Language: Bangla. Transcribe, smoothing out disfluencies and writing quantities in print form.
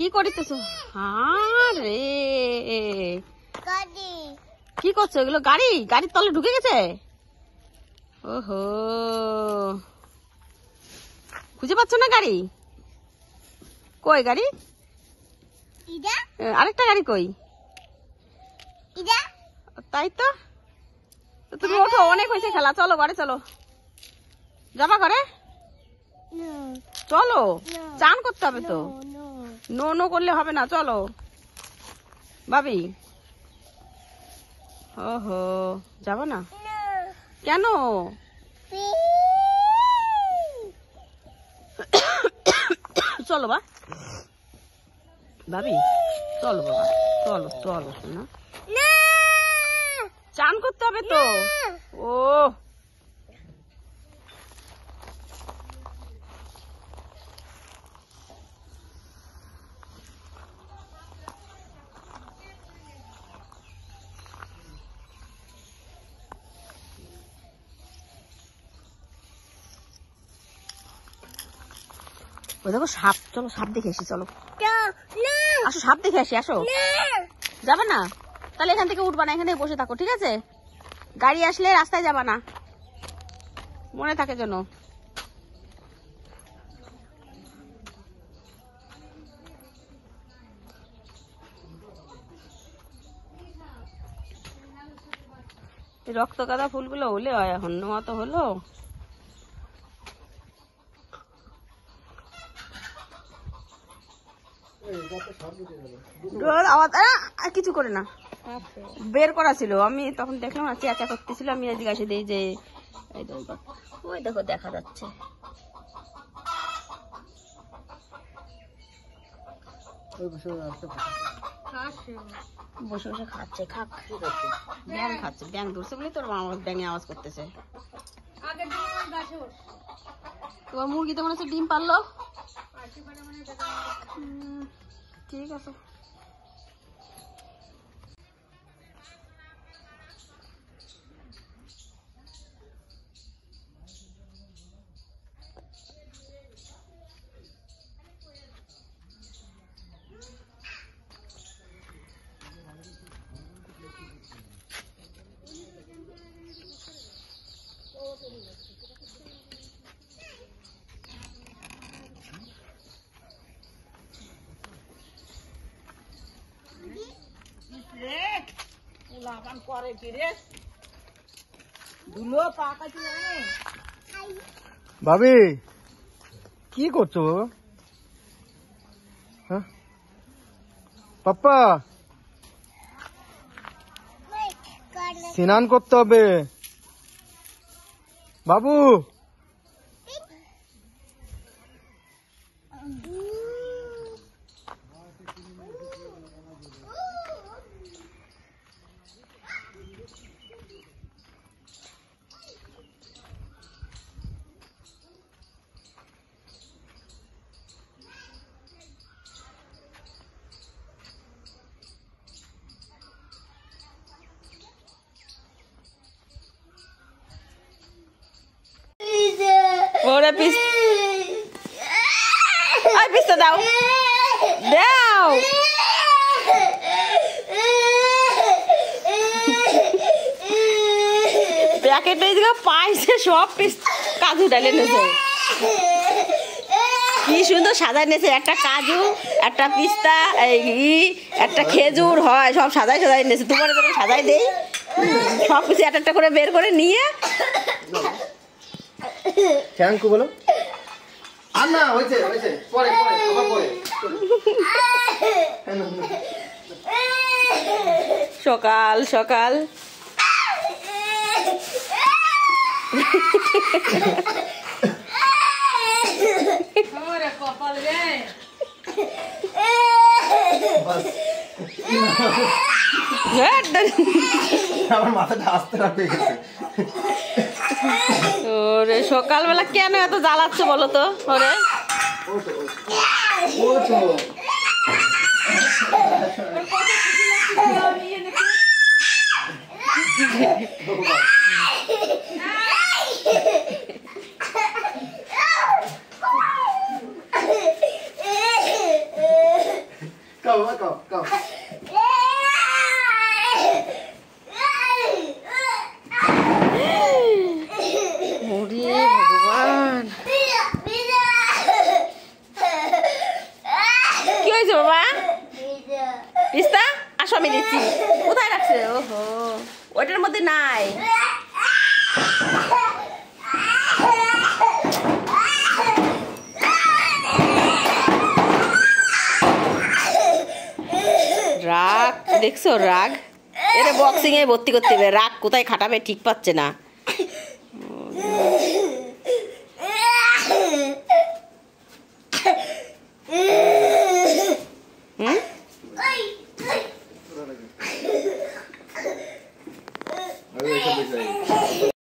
কি করিতেছো? আরে কি করছো এগুলো? গাড়ির তলে ঢুকে গেছে। ওহো, খুঁজে পাচ্ছ না গাড়ি? কই গাড়ি? আরেকটা গাড়ি কই? তাই তো, তুমি ওঠো, অনেক হয়েছে খেলা, চলো ঘরে চলো। যাবা ঘরে? চলো, চান করতে হবে তো। নো নো করলে হবে না, চলো ভাবি। ওহো, যাবো না কেন? চলো ভাবি, চলো বাবা, চলো চলো শোনা, চান করতে হবে তো। ও দেখো সাপ, চলো সাপ দেখে আসি, চলো আসো, সাপ দেখে আসি, আসো। যাবা না? তাহলে এখান থেকে উঠবা না, এখানে বসে থাকো, ঠিক আছে? গাড়ি আসলে রাস্তায় যাবা না, মনে থাকে যেন। রক্ত গাঁদা ফুলগুলো হলে হয়, এখন নোয়া তো হলো। আওয়াজ আর কিছু করে না, বের করা ছিল। আমি তখন দেখলাম না চেঁচা করতেছিল, আমি এদিকে এসে দিই যে ওই দেখো দেখা যাচ্ছে। বসে বসে খাচ্ছে, খাক, ব্যাং খাচ্ছে, ব্যাং ধরছে বলে তোর আমার ব্যাঙে আওয়াজ করতেছে। তোমার মুরগি তো মনে হচ্ছে ডিম পারলো। ঠিক আছে, ভাবি কি করছো? হ্যাঁ পাপ্পা, স্নান করতে হবে বাবু। ওরে পিস, ওই পিসটা দাও দাও। প্যাকেটে পাইছে সব পিস কাজু ডালে নেছে, কি সুন্দর সাজায় নেছে। একটা কাজু, একটা পিস্তা, একটা খেজুর হয়, সব সাজাই সাজাই নেছে। তোমার যখন সাজাই দেই সব কিছু একটা একটা করে বের করে নিয়ে। থ্যাংক ইউ বলো। আর না হয়েছে হয়েছে, পরে পরে আবার পরে। সকাল সকাল আমার মাথাটা আস্তে রাখতে গেছে। ওরে সকালবেলা কেন এত জ্বালাচ্ছ বলো তো? ওরে ওইটার মধ্যে নাই। রাগ দেখছো, রাগ। এটা বক্সিং এ ভর্তি করতে হবে, রাগ কোথায় খাটাবে ঠিক পাচ্ছে না। আমি এইসব বিষয়